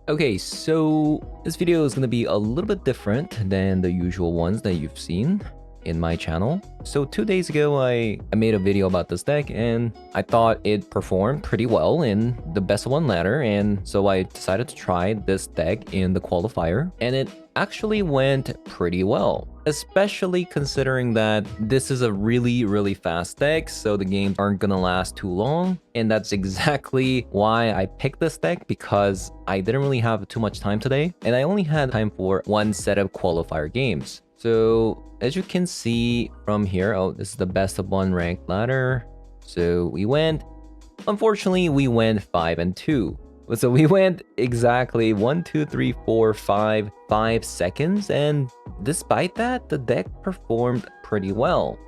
Okay, so this video is going to be a little bit different than the usual ones that you've seen in my channel. So 2 days ago, I made a video about this deck and I thought it performed pretty well in the best of one ladder, and so I decided to try this deck in the qualifier, and it actually went pretty well, especially considering that this is a really fast deck, so the games aren't gonna last too long. And that's exactly why I picked this deck, because I didn't really have too much time today and I only had time for one set of qualifier games. So as you can see from here, oh, this is the best of one ranked ladder. So unfortunately we went 5-2. So we went exactly 1, 2, 3, 4, 5 seconds, and despite that, the deck performed pretty well.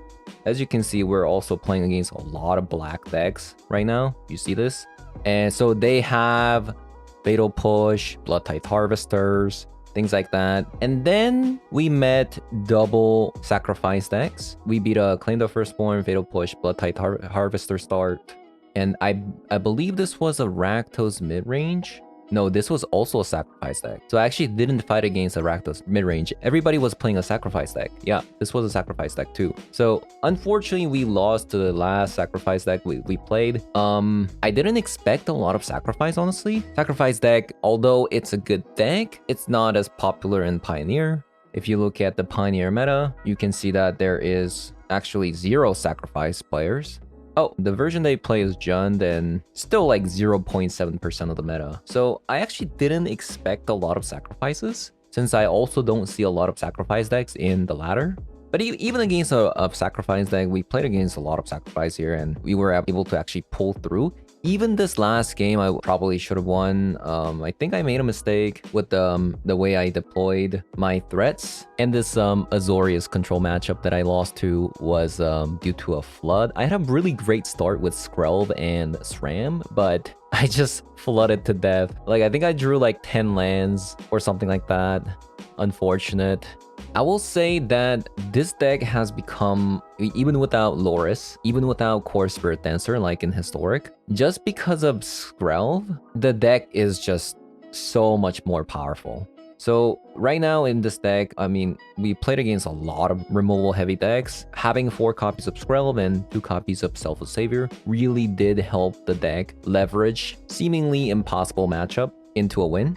As you can see, we're also playing against a lot of black decks right now. You see this? And so they have Fatal Push, Blood Tithe Harvesters, things like that. And then we met double sacrifice decks. We beat a Claim the Firstborn, Fatal Push, Blood Tithe Harvester start. And I believe this was a Rakdos mid-range. No, this was also a sacrifice deck. So I actually didn't fight against a Rakdos mid-range. Everybody was playing a sacrifice deck. Yeah, this was a sacrifice deck too. So unfortunately, we lost to the last sacrifice deck we played. I didn't expect a lot of sacrifice, honestly. Sacrifice deck, although it's a good deck, it's not as popular in Pioneer. If you look at the Pioneer meta, you can see that there is actually 0 sacrifice players. Oh, the version they play is Jund, and still like 0.7% of the meta. So I actually didn't expect a lot of sacrifices, since I also don't see a lot of sacrifice decks in the ladder. But even against a sacrifice deck, we played against a lot of sacrifice here, and we were able to actually pull through. Even this last game, I probably should have won. I think I made a mistake with the way I deployed my threats. And this Azorius control matchup that I lost to was due to a flood. I had a really great start with Skrelv and SRAM, but I just flooded to death. Like, I think I drew like 10 lands or something like that. Unfortunate. I will say that this deck has become, even without Loris, even without Core Spirit Dancer like in Historic, just because of Skrelv, the deck is just so much more powerful. So right now in this deck, I mean, we played against a lot of removal heavy decks. Having 4 copies of Skrelv and 2 copies of Selfless Savior really did help the deck leverage seemingly impossible matchup into a win.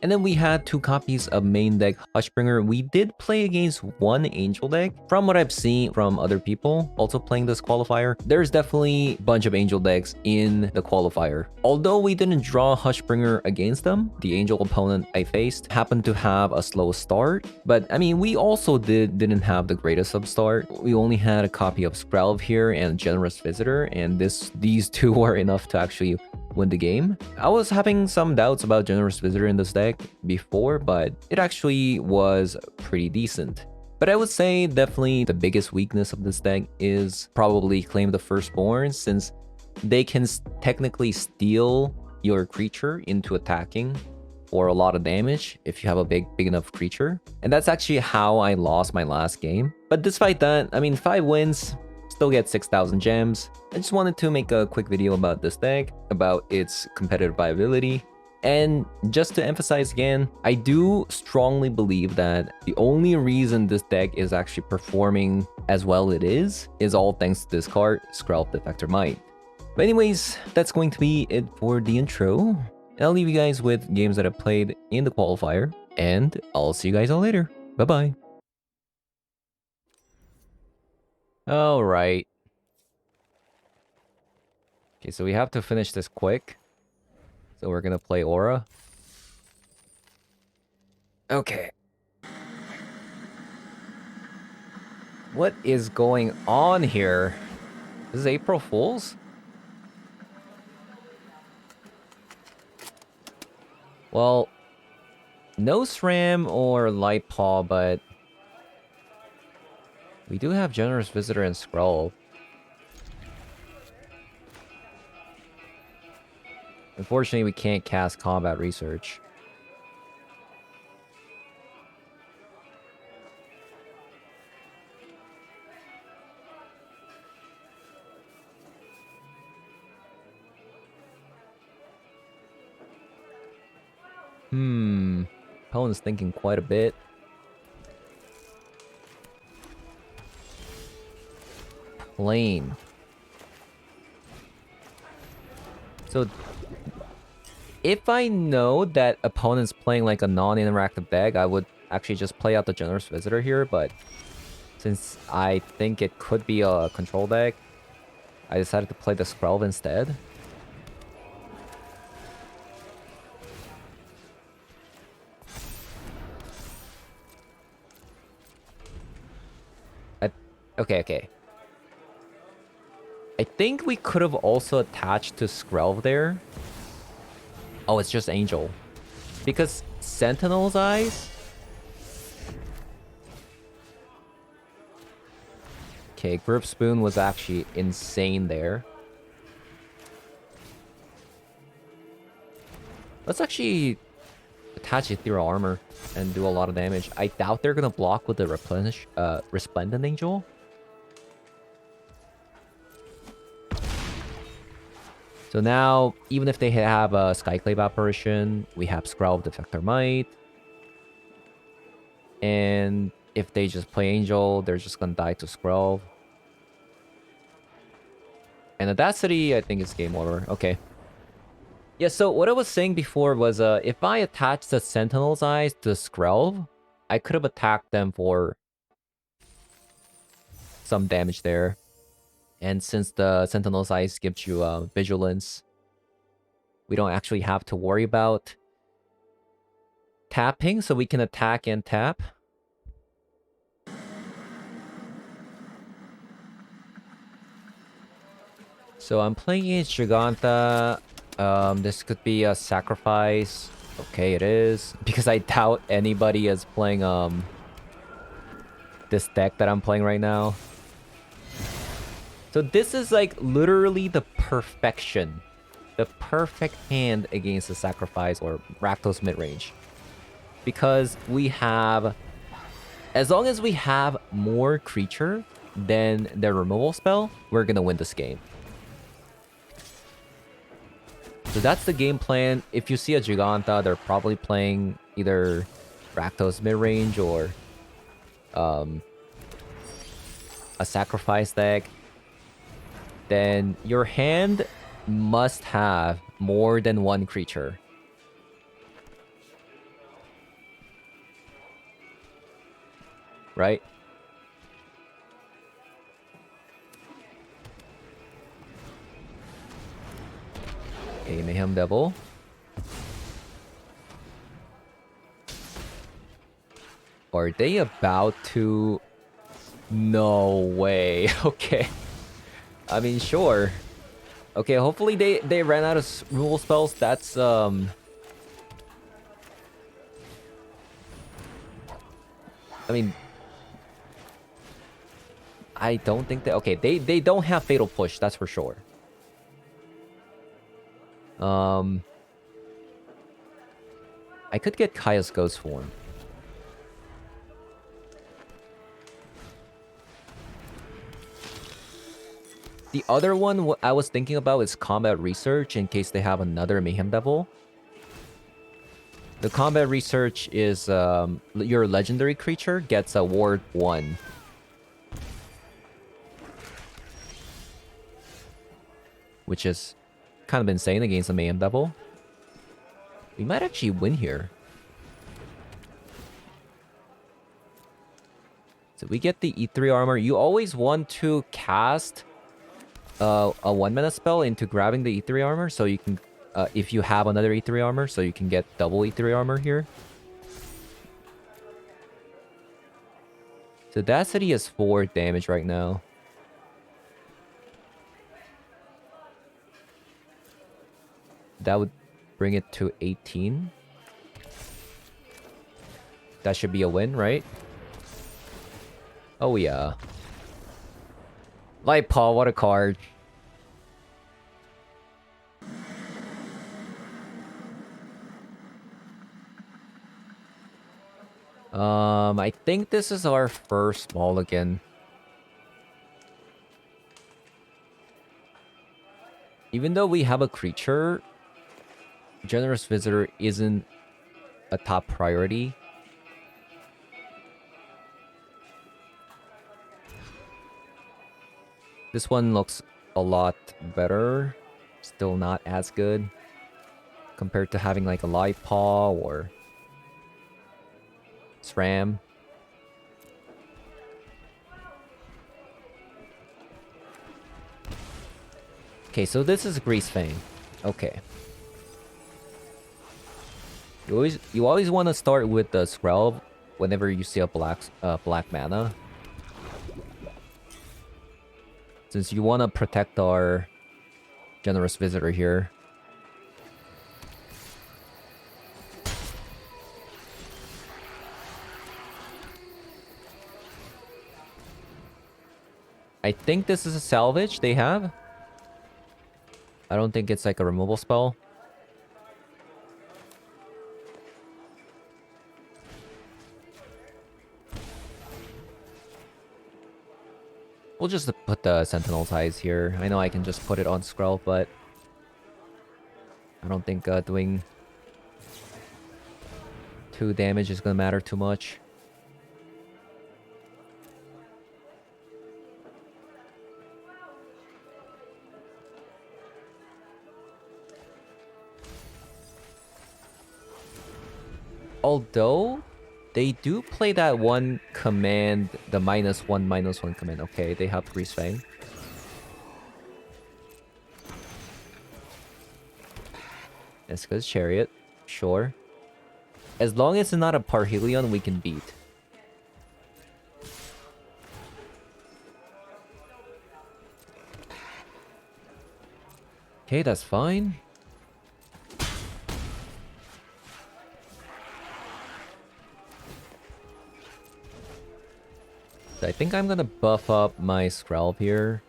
And then we had 2 copies of main deck Hushbringer. We did play against 1 Angel deck. From what I've seen from other people also playing this qualifier, there's definitely a bunch of Angel decks in the qualifier. Although we didn't draw Hushbringer against them, the Angel opponent I faced happened to have a slow start. But I mean, we also didn't have the greatest of start. We only had a copy of Skrelv here and Generous Visitor, and these 2 were enough to actually win the game. I was having some doubts about Generous Visitor in this deck before, but it actually was pretty decent. But I would say definitely the biggest weakness of this deck is probably Claim the Firstborn, since they can technically steal your creature into attacking for a lot of damage if you have a big enough creature. And that's actually how I lost my last game. But despite that, I mean, 5 wins, still get 6,000 gems. I just wanted to make a quick video about this deck, about its competitive viability. And just to emphasize again, I do strongly believe that the only reason this deck is actually performing as well it is all thanks to this card, Skrelv Defector Might. But anyways, that's going to be it for the intro. And I'll leave you guys with games that I played in the qualifier, and I'll see you guys all later. Bye-bye. All right. Okay, so we have to finish this quick. So we're gonna play Aura. Okay. What is going on here? This is April Fool's? Well, no SRAM or Light Paw, but we do have Generous Visitor and Scroll. Unfortunately, we can't cast Combat Research. Opponent's thinking quite a bit. Plane. So if I know that opponent's playing like a non-interactive deck, I would actually just play out the Generous Visitor here, but since I think it could be a control deck, I decided to play the Skrelv instead. Okay. I think we could have also attached to Skrelv there. Oh, it's just Angel. Because Sentinel's Eyes? Okay, Grip Spoon was actually insane there. Let's actually attach Ethereal Armor and do a lot of damage. I doubt they're gonna block with the Resplendent Angel. So now, even if they have a Skyclave Apparition, we have Skrelv Defector Might. And if they just play Angel, they're just gonna die to Skrelv. And Audacity, I think it's game over. Okay. Yeah, so what I was saying before was if I attach the Sentinel's Eyes to Skrelv, I could have attacked them for some damage there. And since the Sentinel's Eyes gives you Vigilance, we don't actually have to worry about tapping, so we can attack and tap. So I'm playing against Giganta. This could be a sacrifice. Okay, it is. Because I doubt anybody is playing this deck that I'm playing right now. So this is like literally the perfection. The perfect hand against the sacrifice or Rakdos midrange. Because we have... As long as we have more creature than their removal spell, we're gonna win this game. So that's the game plan. If you see a Giganta, they're probably playing either Rakdos midrange or a sacrifice deck. Then your hand must have more than one creature. Right? Okay, Mayhem Devil. Are they about to... No way. Okay. I mean, sure. Okay, hopefully they ran out of rule spells. That's, I mean... I don't think that... Okay, they don't have Fatal Push, that's for sure. I could get Kaya's Ghost Form. The other one I was thinking about is Combat Research in case they have another Mayhem Devil. The Combat Research is your legendary creature gets a Ward 1. Which is kind of insane against a Mayhem Devil. We might actually win here. So we get the E3 armor. You always want to cast a 1-mana spell into grabbing the E3 armor, so you can, if you have another E3 armor, so you can get double E3 armor here. So that city is 4 damage right now. That would bring it to 18. That should be a win, right? Oh yeah. Light Paw, what a card. I think this is our first mulligan. Even though we have a creature, Generous Visitor isn't a top priority. This one looks a lot better. Still not as good compared to having like a light paw or SRAM. Okay, so this is Grease Fang. Okay. You always want to start with the Skrelv whenever you see a black mana. Since you want to protect our generous visitor here. I think this is a salvage they have. I don't think it's like a removal spell. We'll just put the Sentinel's Eyes here. I know I can just put it on Skrelv, but I don't think doing 2 damage is gonna matter too much. Although, they do play that one command, the -1/-1 command. Okay, they have Grease Fang. Eska's Chariot, sure. As long as it's not a Parhelion, we can beat. Okay, that's fine. I think I'm gonna buff up my Skrelv here.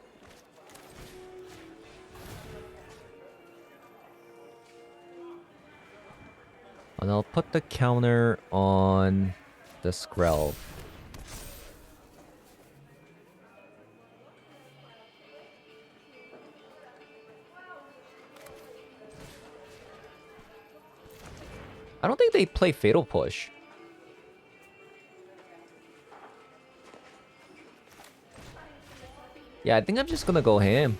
And I'll put the counter on the Skrelv. I don't think they play Fatal Push. Yeah, I think I'm just gonna go ham.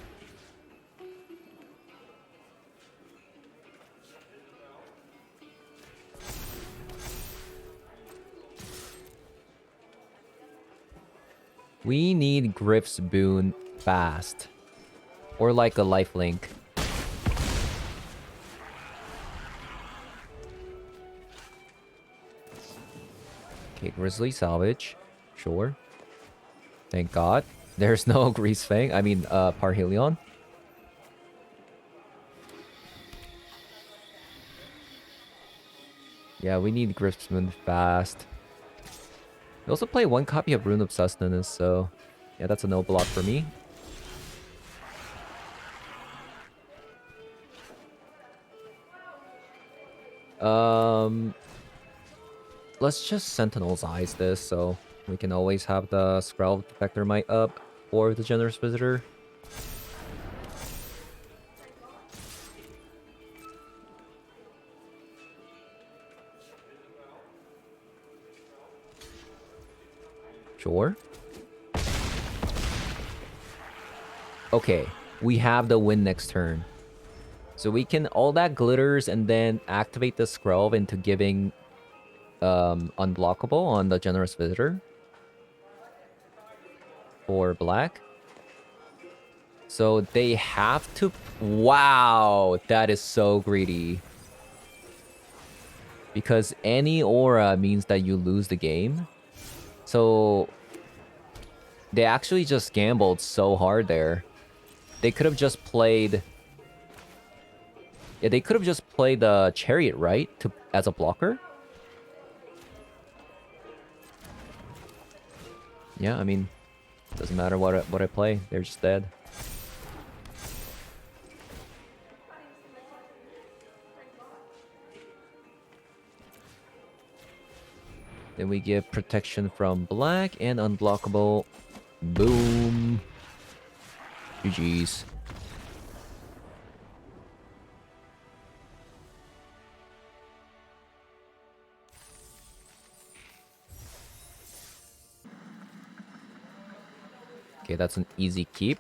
We need Griff's Boon fast. Or like a lifelink. Okay, Grizzly Salvage. Sure. Thank God. There's no Grease Fang. I mean, Parhelion. Yeah, we need Griff's Boon fast. We also play 1 copy of Rune of Sustenance, so... yeah, that's a no block for me. Let's just Sentinel's Eyes this, so we can always have the Skrelv Defector Might up for the Generous Visitor. Sure. Okay, we have the win next turn. So we can all that glitters and then activate the Skrelv into giving unblockable on the Generous Visitor for black. So they have to... wow, that is so greedy. Because any aura means that you lose the game. So they actually just gambled so hard there. They could have just played... yeah, they could have just played the Chariot, right? As a blocker. Yeah, I mean, doesn't matter what I play. They're just dead. Then we give protection from black and unblockable. Boom. GG's. Okay, that's an easy keep.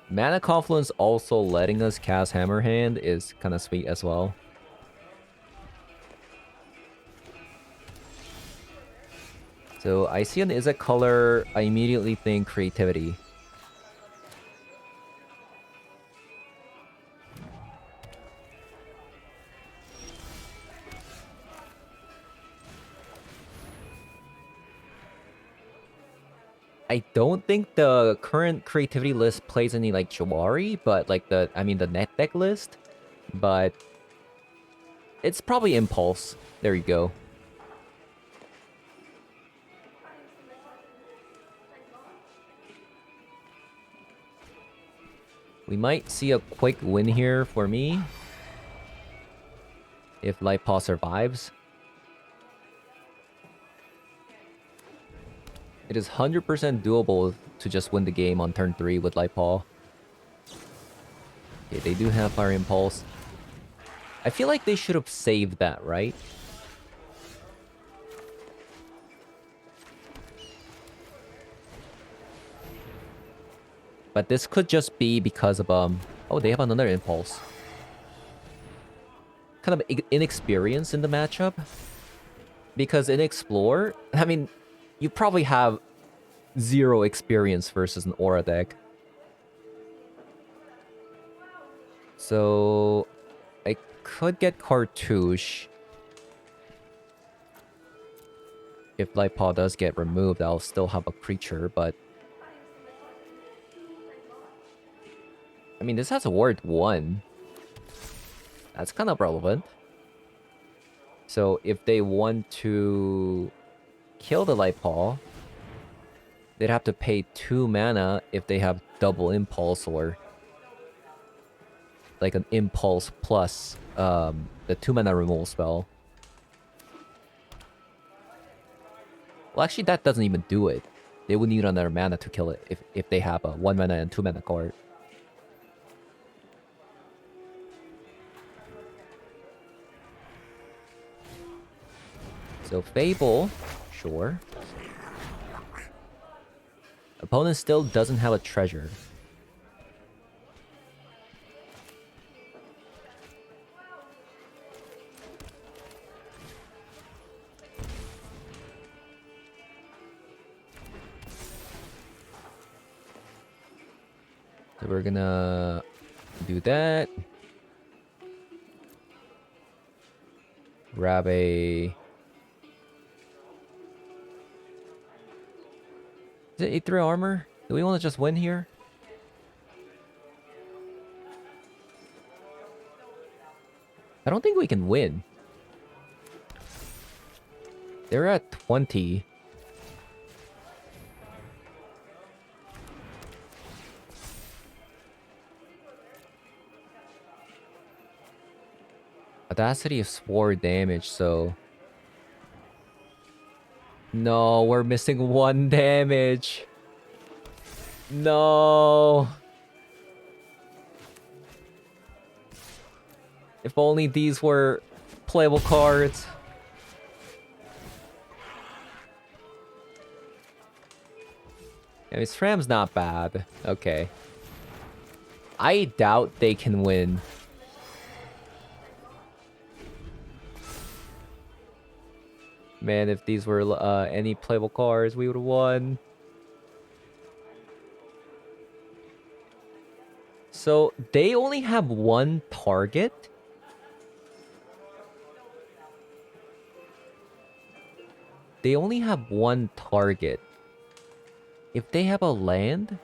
Mana Confluence also letting us cast Hammerhand is kind of sweet as well. So I see an Izzet color, I immediately think creativity. I don't think the current creativity list plays any like Jawari, but like the net deck list, but it's probably Impulse. There you go. We might see a quick win here for me if Lightpaw survives. It is 100% doable to just win the game on turn 3 with Lightpaw. Okay, they do have Fire Impulse. I feel like they should have saved that, right? But this could just be because of, oh, they have another Impulse. Kind of inexperience in the matchup. Because in Explore, I mean, you probably have 0 experience versus an Aura deck. So, I could get Cartouche. If Lightpaw does get removed, I'll still have a creature, but... I mean, this has a ward 1. That's kind of relevant. So, if they want to kill the Lightpaw, they'd have to pay 2 mana if they have double Impulse or... like an Impulse plus the 2 mana removal spell. Well, actually, that doesn't even do it. They would need another mana to kill it if they have a 1 mana and 2 mana card. So Fable, sure. Opponent still doesn't have a treasure. So we're gonna do that. Grab a... Is it 8-3 armor? Do we want to just win here? I don't think we can win. They're at 20. Audacity is 4 damage, so... No, we're missing 1 damage. No. If only these were playable cards. I mean, SRAM's not bad. Okay. I doubt they can win. Man, if these were any playable cards, we would have won. So, they only have 1 target? They only have 1 target. If they have a land,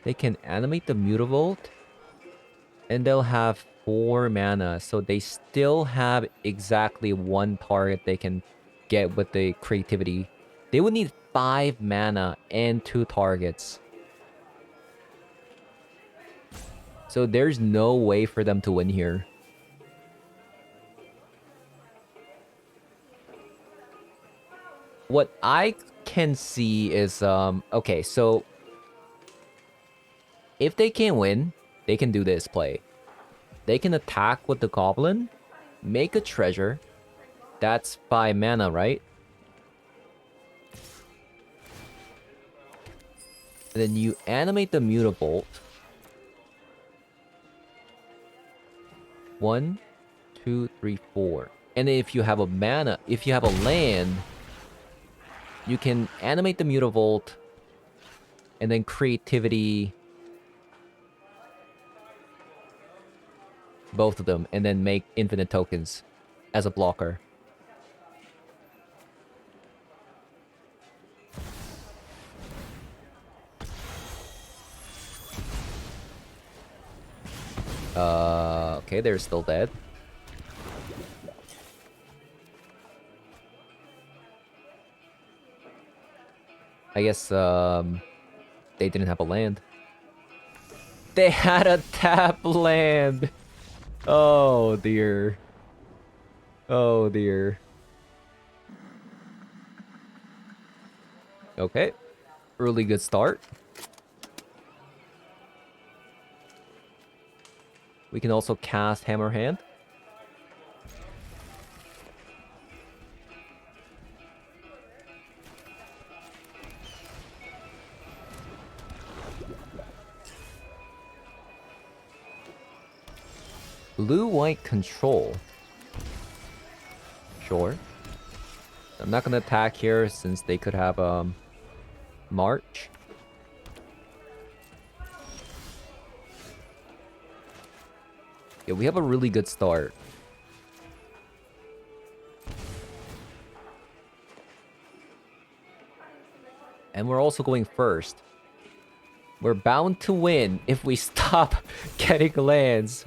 they can animate the Mutavault, and they'll have 4 mana, so they still have exactly 1 target they can get with the creativity. They would need 5 mana and 2 targets. So there's no way for them to win here. What I can see is, okay, so if they can't win, they can do this play. They can attack with the Goblin, make a treasure. That's 5 mana, right? And then you animate the Mutavault. 1, 2, 3, 4. And if you have a mana, if you have a land, you can animate the Mutavault and then creativity both of them and then make infinite tokens as a blocker. Okay, they're still dead. I guess, they didn't have a land. They had a tap land! Oh, dear. Oh, dear. Okay. Really good start. We can also cast Hammer Hand. Blue-white control. Sure. I'm not gonna attack here since they could have, March. Yeah, we have a really good start. And we're also going first. We're bound to win if we stop getting lands.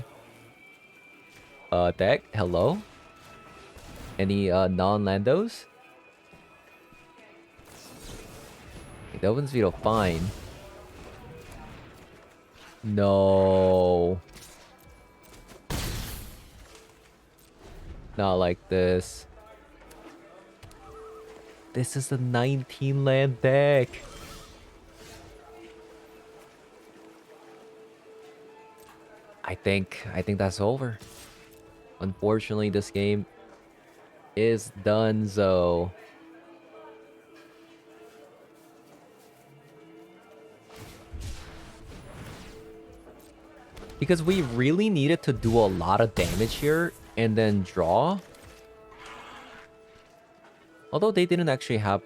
Deck, hello? Any, non-landos? Delvin's Veto, fine. No. Not like this. This is a 19 land deck. I think that's over. Unfortunately, this game is donezo. Because we really needed to do a lot of damage here and then draw. Although they didn't actually have,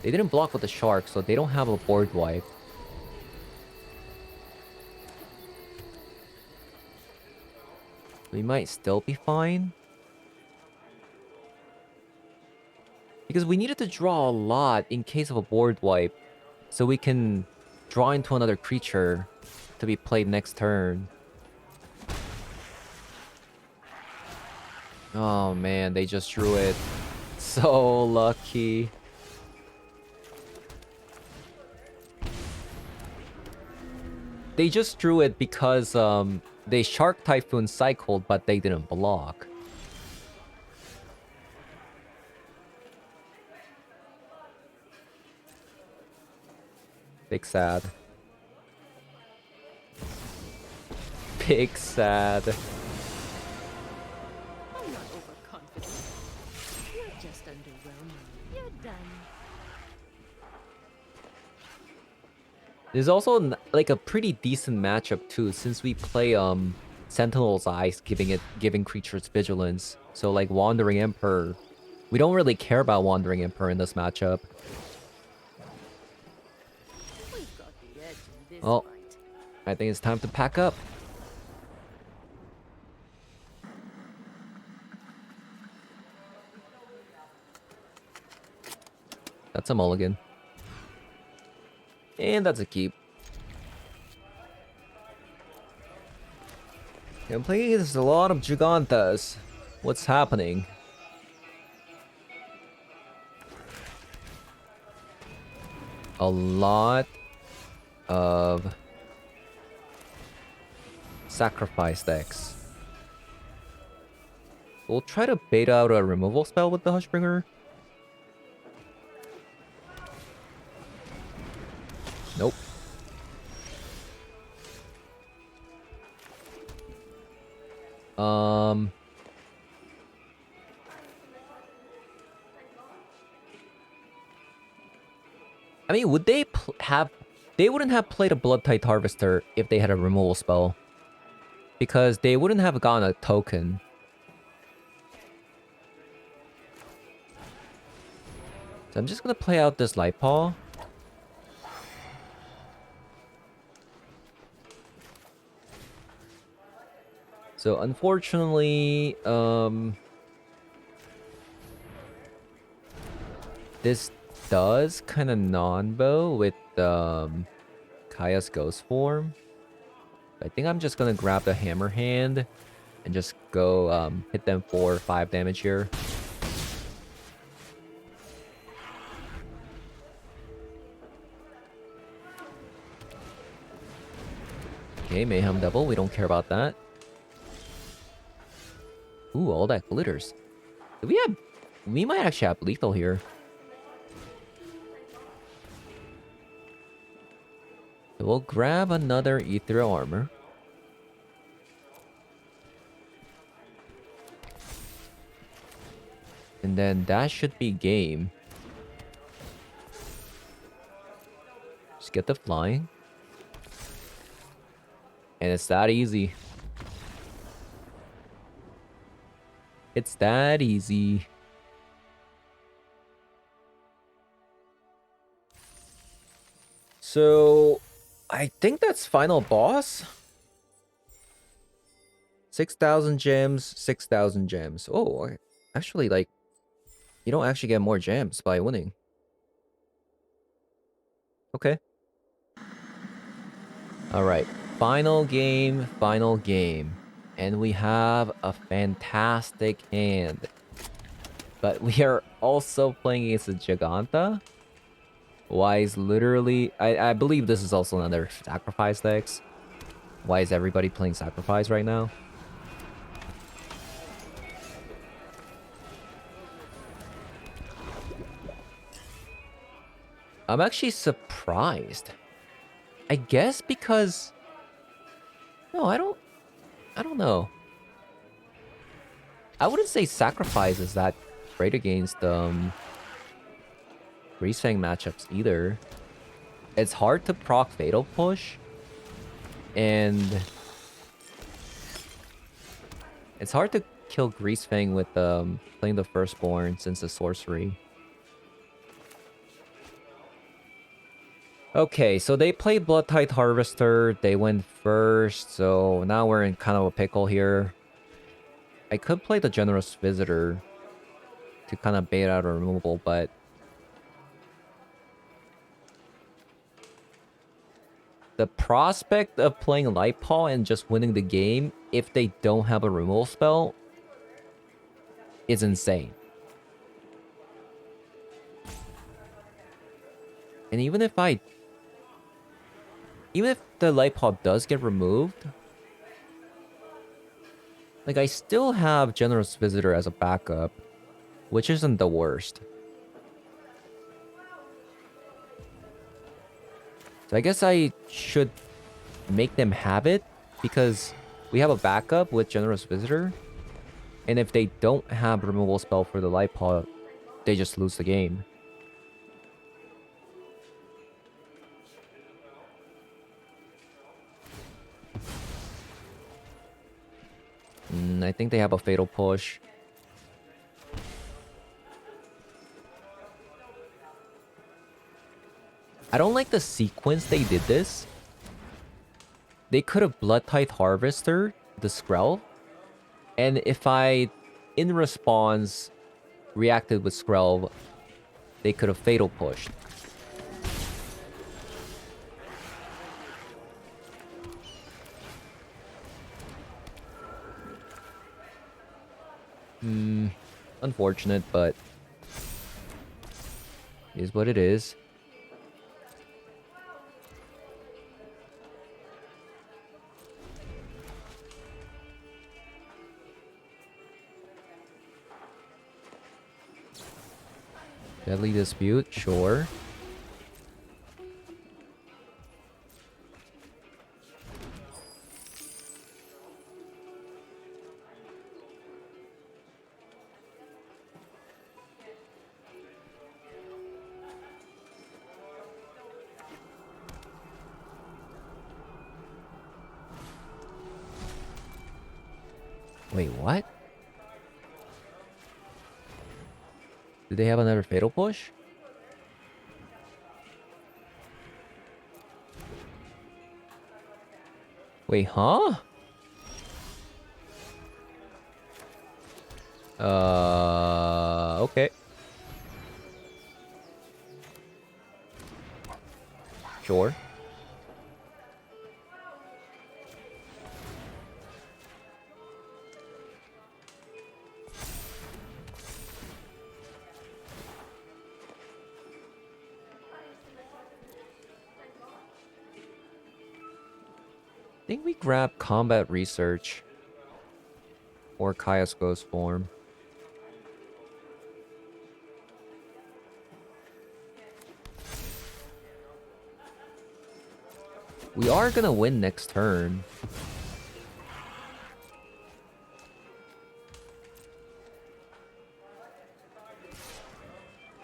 they didn't block with the shark, so they don't have a board wipe. We might still be fine. Because we needed to draw a lot in case of a board wipe. So we can draw into another creature to be played next turn. Oh man, they just drew it. So lucky. They just drew it because they Shark Typhoon cycled, but they didn't block. Big sad. Big sad. I'm not overconfident. You're just underwhelming. You're done. There's also like a pretty decent matchup too, since we play Sentinel's Eyes, giving creatures vigilance. So like Wandering Emperor, we don't really care about Wandering Emperor in this matchup. We've got the edge in this Oh, fight. I think it's time to pack up. That's a mulligan. And that's a keep. I'm playing against a lot of Gigantas. What's happening? A lot of sacrifice decks. We'll try to bait out a removal spell with the Hushbringer. Nope. I mean, would they have... They wouldn't have played a Blood-Tithe Harvester if they had a removal spell. Because they wouldn't have gotten a token. So I'm just gonna play out this Light Paw. So unfortunately, this does kind of non-bow with Kaya's Ghost form. I think I'm just gonna grab the Hammer Hand and just go hit them for 5 damage here. Okay, Mayhem Devil, we don't care about that. Ooh, all that glitters. Do we have... We might actually have lethal here. So we'll grab another Ethereal Armor. And then that should be game. Just get the flying. And it's that easy. It's that easy. So, I think that's final boss. 6,000 gems, 6,000 gems. Oh, actually, like, you don't actually get more gems by winning. Okay. Alright, final game, final game. And we have a fantastic hand. But we are also playing against a Giganta. Why is literally... I believe this is also another sacrifice decks. Why is everybody playing sacrifice right now? I'm actually surprised. I guess because... No, I don't know. I wouldn't say sacrifice is that great against Greasefang matchups either. It's hard to proc Fatal Push. And it's hard to kill Greasefang with playing the Firstborn since the sorcery. Okay, so they played Blood-Tithe Harvester. They went first, so now we're in kind of a pickle here. I could play the Generous Visitor to kind of bait out a removal, but... The prospect of playing Light Paw and just winning the game if they don't have a removal spell is insane. And even if the Light Paw does get removed, like, I still have Generous Visitor as a backup, which isn't the worst. So I guess I should make them have it, because we have a backup with Generous Visitor. And if they don't have a removal spell for the Light Paw, they just lose the game. I think they have a Fatal Push. I don't like the sequence they did this. They could have Blood-Tithe Harvester the Skrell. And if I, in response, reacted with Skrell, they could have Fatal Pushed. Unfortunate, but it is what it is. Deadly Dispute, sure. Wait, what? Do they have another fatal push? Wait, huh? Okay. Sure. I think we grab combat research or Kaya's ghost form. We are gonna win next turn.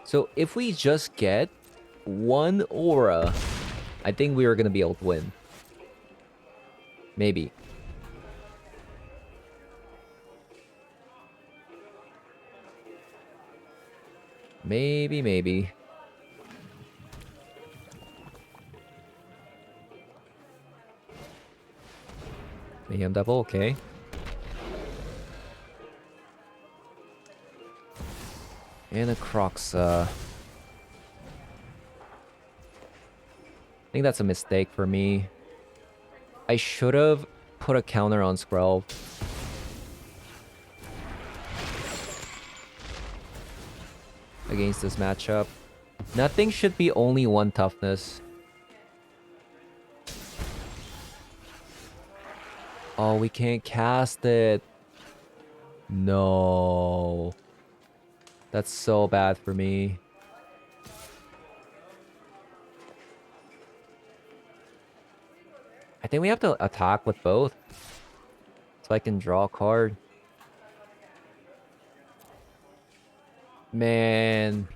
So if we just get one aura, I think we are gonna be able to win. Maybe. Maybe. Mayhem double, okay. And a Croxa. I think that's a mistake for me. I should have put a counter on Skrelv. Against this matchup. Nothing should be only one toughness. Oh, we can't cast it. No. That's so bad for me. I think we have to attack with both. So I can draw a card. Man.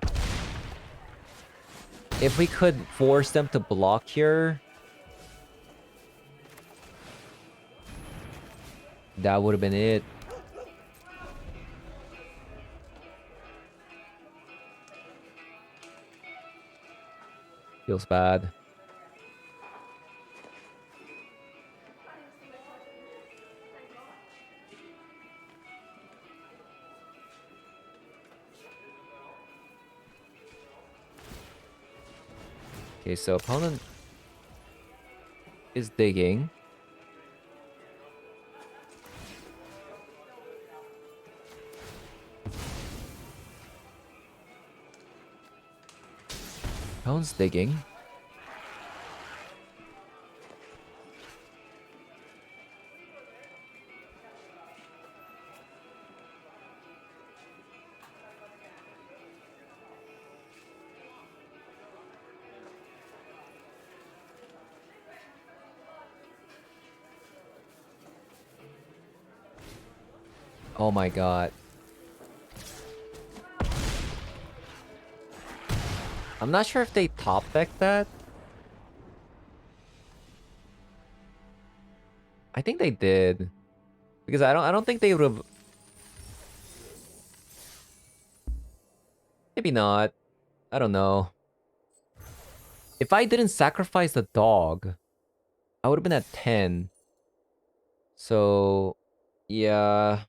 If we could force them to block here, that would have been it. Feels bad. Okay, so opponent is digging. Opponent's digging. Oh my god. I'm not sure if they top deck that. I think they did. Because I don't think they would have. Maybe not. I don't know. If I didn't sacrifice the dog, I would have been at 10. So, yeah.